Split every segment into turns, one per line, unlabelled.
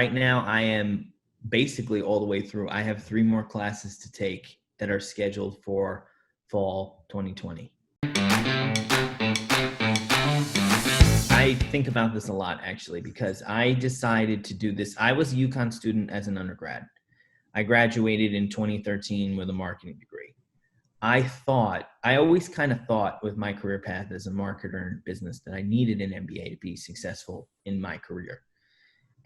right now I am basically all the way through. I have 3 more classes to take that are scheduled for fall 2020. I think about this a lot, actually, because I decided to do this. I was a UConn student as an undergrad. I graduated in 2013 with a marketing degree. I always kind of thought with my career path as a marketer in business that I needed an MBA to be successful in my career.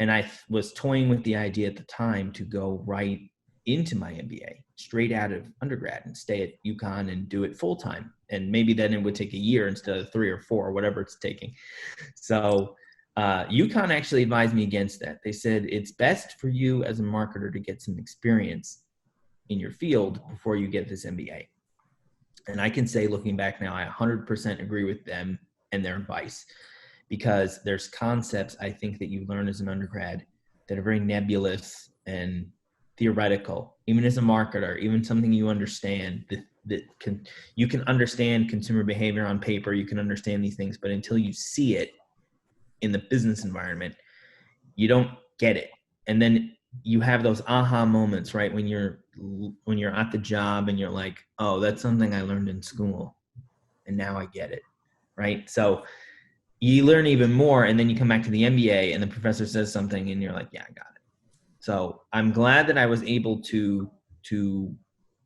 And I was toying with the idea at the time to go right into my MBA straight out of undergrad and stay at UConn and do it full time. And maybe then it would take a year instead of 3 or 4, whatever it's taking. So UConn actually advised me against that. They said, it's best for you as a marketer to get some experience in your field before you get this MBA. And I can say, looking back now, I 100% agree with them and their advice, because there's concepts I think that you learn as an undergrad that are very nebulous and theoretical, even as a marketer, even something you understand you can understand consumer behavior on paper, you can understand these things, but until you see it in the business environment, you don't get it. And then you have those aha moments, right? When you're at the job and you're like, oh, that's something I learned in school and now I get it, right? So you learn even more, and then you come back to the MBA and the professor says something and you're like, yeah, I got it. So I'm glad that I was able to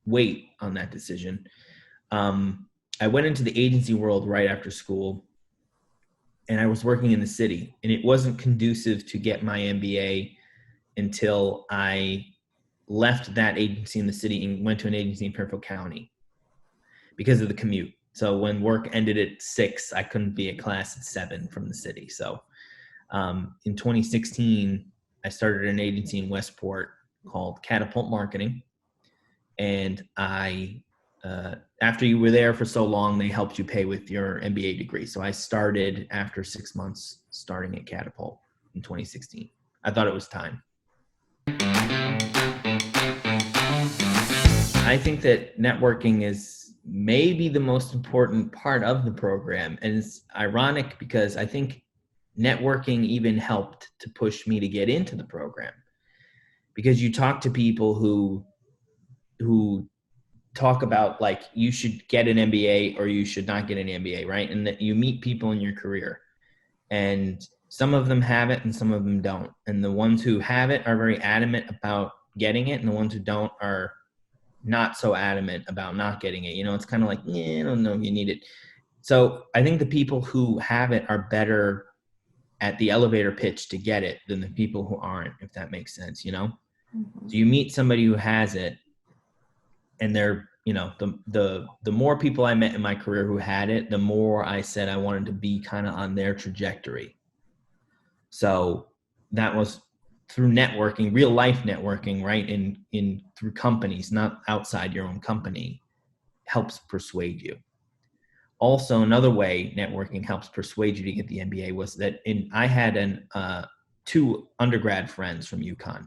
wait on that decision. I went into the agency world right after school, and I was working in the city, and it wasn't conducive to get my MBA until I left that agency in the city and went to an agency in Fairfield County because of the commute. So when work ended at 6, I couldn't be at class at 7 from the city. So in 2016, I started an agency in Westport called Catapult Marketing. And after you were there for so long, they helped you pay with your MBA degree. So I started after 6 months starting at Catapult in 2016. I thought it was time. I think that networking is maybe the most important part of the program. And it's ironic because I think networking even helped to push me to get into the program, because you talk to people who talk about, like, you should get an MBA or you should not get an MBA, right? And that you meet people in your career, and some of them have it and some of them don't. And the ones who have it are very adamant about getting it, and the ones who don't are not so adamant about not getting it. You know, it's kind of like, yeah, I don't know if you need it. So I think the people who have it are better at the elevator pitch to get it than the people who aren't, if that makes sense, you know? Mm-hmm. So you meet somebody who has it, and they're, you know, the more people I met in my career who had it, the more I said I wanted to be kind of on their trajectory. So that was through networking, real life networking, right? In through companies, not outside your own company, helps persuade you. Also, another way networking helps persuade you to get the MBA was that I had 2 undergrad friends from UConn.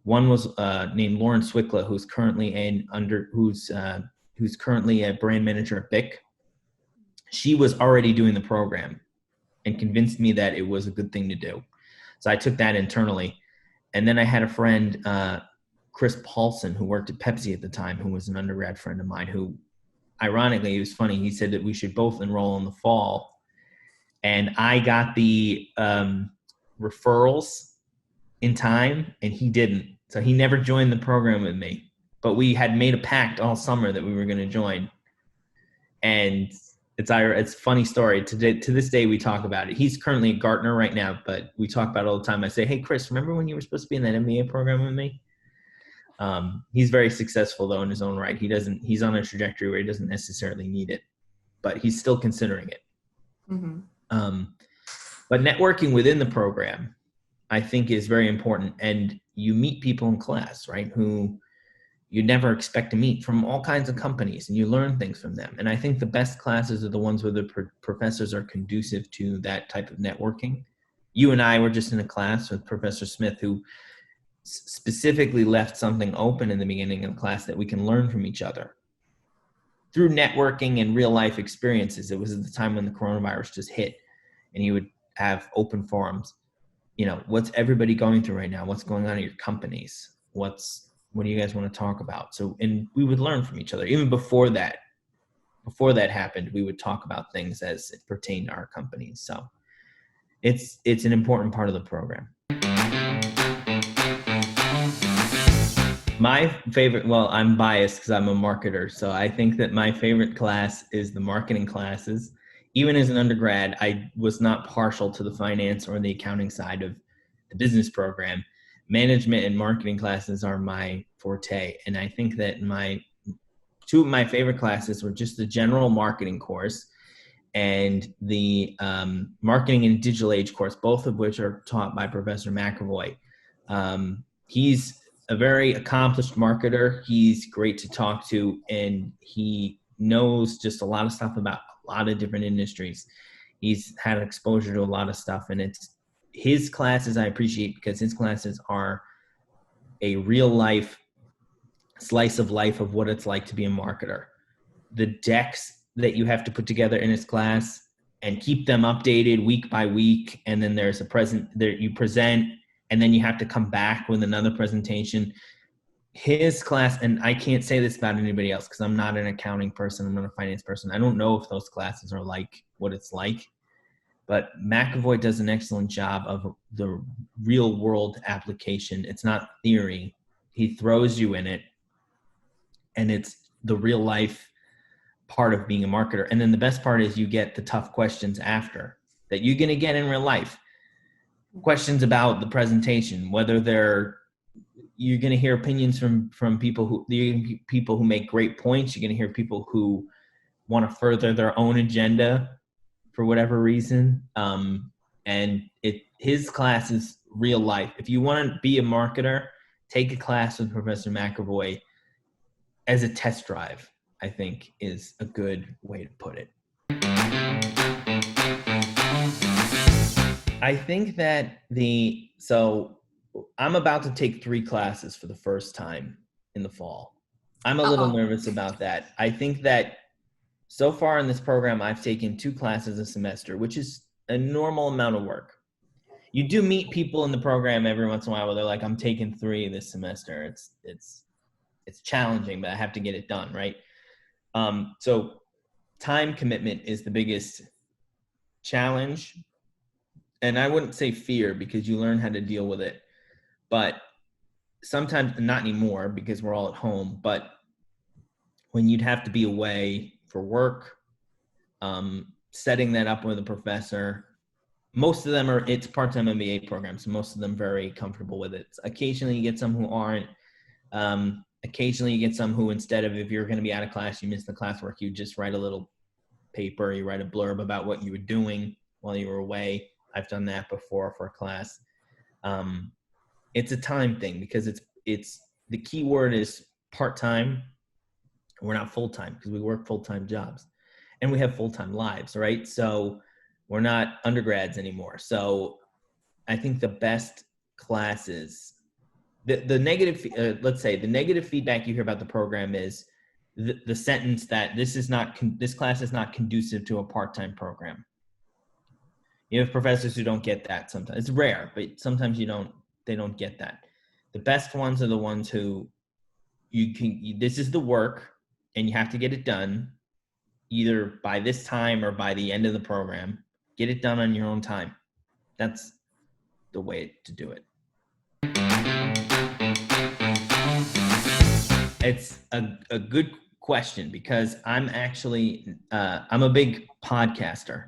One was named Lauren Swickla, who's currently who's currently a brand manager at BIC. She was already doing the program and convinced me that it was a good thing to do. So I took that internally. And then I had a friend, Chris Paulson, who worked at Pepsi at the time, who was an undergrad friend of mine, who, ironically, it was funny, he said that we should both enroll in the fall. And I got the referrals in time, and he didn't. So he never joined the program with me. But we had made a pact all summer that we were going to join. And it's a funny story. To this day, we talk about it. He's currently at Gartner right now, but we talk about it all the time. I say, hey, Chris, remember when you were supposed to be in that MBA program with me? He's very successful, though, in his own right. He's on a trajectory where he doesn't necessarily need it, but he's still considering it. Mm-hmm. But networking within the program, I think, is very important. And you meet people in class, right, who you never expect to meet from all kinds of companies, and you learn things from them. And I think the best classes are the ones where the professors are conducive to that type of networking. You and I were just in a class with Professor Smith, who specifically left something open in the beginning of the class that we can learn from each other through networking and real life experiences. It was at the time when the coronavirus just hit, and he would have open forums. what's everybody going through right now? What's going on at your companies? What do you guys want to talk about? So, and we would learn from each other. Even before that happened, we would talk about things as it pertained to our companies. So it's an important part of the program. My favorite, well, I'm biased because I'm a marketer. So I think that my favorite class is the marketing classes. Even as an undergrad, I was not partial to the finance or the accounting side of the business program. Management and marketing classes are my forte. And I think that two of my favorite classes were just the general marketing course and the marketing and digital age course, both of which are taught by Professor McAvoy. He's a very accomplished marketer. He's great to talk to, and he knows just a lot of stuff about a lot of different industries. He's had exposure to a lot of stuff, and it's his classes I appreciate because his classes are a real life slice of life of what it's like to be a marketer. The decks that you have to put together in his class and keep them updated week by week, and then there's you present, and then you have to come back with another presentation. His class, and I can't say this about anybody else because I'm not an accounting person, I'm not a finance person. I don't know if those classes are like what it's like, but McAvoy does an excellent job of the real world application. It's not theory. He throws you in it, and it's the real life part of being a marketer. And then the best part is you get the tough questions after that you're going to get in real life. Questions about the presentation, whether you're going to hear opinions from people who make great points. You're going to hear people who want to further their own agenda for whatever reason. And his class is real life. If you want to be a marketer, take a class with Professor McAvoy as a test drive, I think is a good way to put it. I think that so I'm about to take 3 classes for the first time in the fall. I'm a little nervous about that. I think that so far in this program, I've taken 2 classes a semester, which is a normal amount of work. You do meet people in the program every once in a while where they're like, I'm taking 3 this semester. It's challenging, but I have to get it done, right? So time commitment is the biggest challenge. And I wouldn't say fear because you learn how to deal with it. But sometimes, not anymore because we're all at home, but when you'd have to be away for work, setting that up with a professor, most of them it's part-time MBA programs. So most of them very comfortable with it. Occasionally you get some who aren't. Occasionally you get some who, instead of, if you're going to be out of class, you miss the classwork, you just write a little paper, you write a blurb about what you were doing while you were away. I've done that before for a class. It's a time thing because it's the key word is part-time. We're not full-time because we work full-time jobs and we have full-time lives, right? So we're not undergrads anymore. So I think the best classes, the negative, let's say the negative feedback you hear about the program is the sentence that this class is not conducive to a part-time program. You have professors who don't get that sometimes. It's rare, but sometimes they don't get that. The best ones are the ones who this is the work and you have to get it done either by this time or by the end of the program. Get it done on your own time. That's the way to do it. It's a good question because I'm actually, I'm a big podcaster.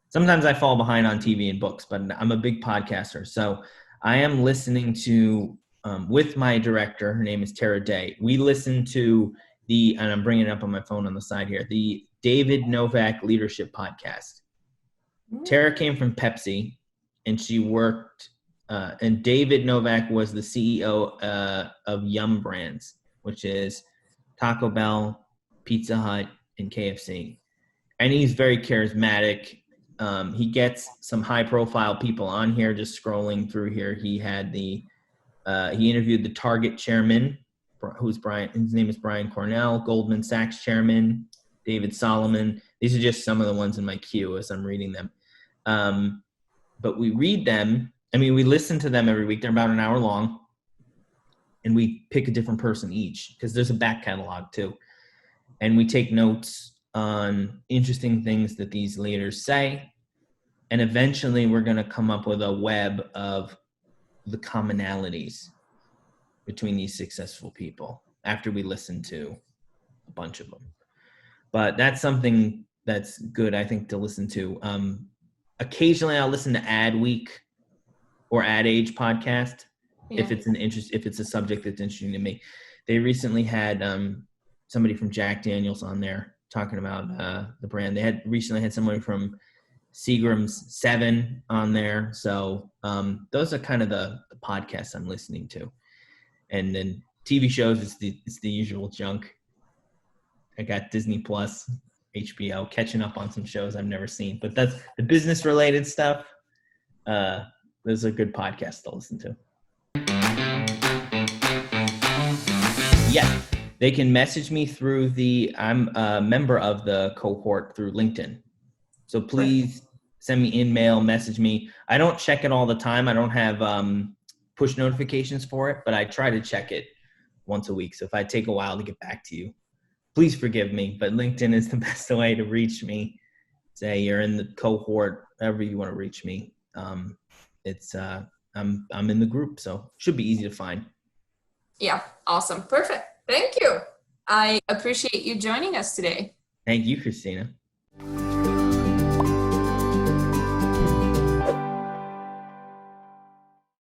Sometimes I fall behind on TV and books, but I'm a big podcaster. So I am listening to, with my director, her name is Tara Day. We listen to and I'm bringing it up on my phone on the side here, the David Novak Leadership Podcast. Tara came from Pepsi and she worked, and David Novak was the CEO of Yum Brands, which is Taco Bell, Pizza Hut, and KFC. And he's very charismatic. He gets some high profile people on here. Just scrolling through here, he interviewed the Target chairman, his name is Brian Cornell, Goldman Sachs chairman, David Solomon. These are just some of the ones in my queue as I'm reading them. But we read them I mean, we listen to them every week. They're about an hour long, and we pick a different person each because there's a back catalog too. And we take notes on interesting things that these leaders say. And eventually we're going to come up with a web of the commonalities between these successful people after we listen to a bunch of them. But that's something that's good, I think, to listen to. Occasionally I'll listen to Ad Week or Ad Age podcast if it's a subject that's interesting to me. They recently had somebody from Jack Daniels on there talking about the brand. They had recently had somebody from Seagram's 7 on there. So those are kind of the podcasts I'm listening to. And then TV shows, it's the usual junk. I got Disney Plus, HBO, catching up on some shows I've never seen. But that's the business related stuff. Those are good podcasts to listen to. Yes, they can message me through I'm a member of the cohort through LinkedIn. So please send me email, message me. I don't check it all the time. I don't have push notifications for it, but I try to check it once a week. So if I take a while to get back to you, please forgive me, but LinkedIn is the best way to reach me. Say you're in the cohort, however you want to reach me. I'm in the group, so should be easy to find.
Yeah, awesome. Perfect. Thank you. I appreciate you joining us today.
Thank you, Christina.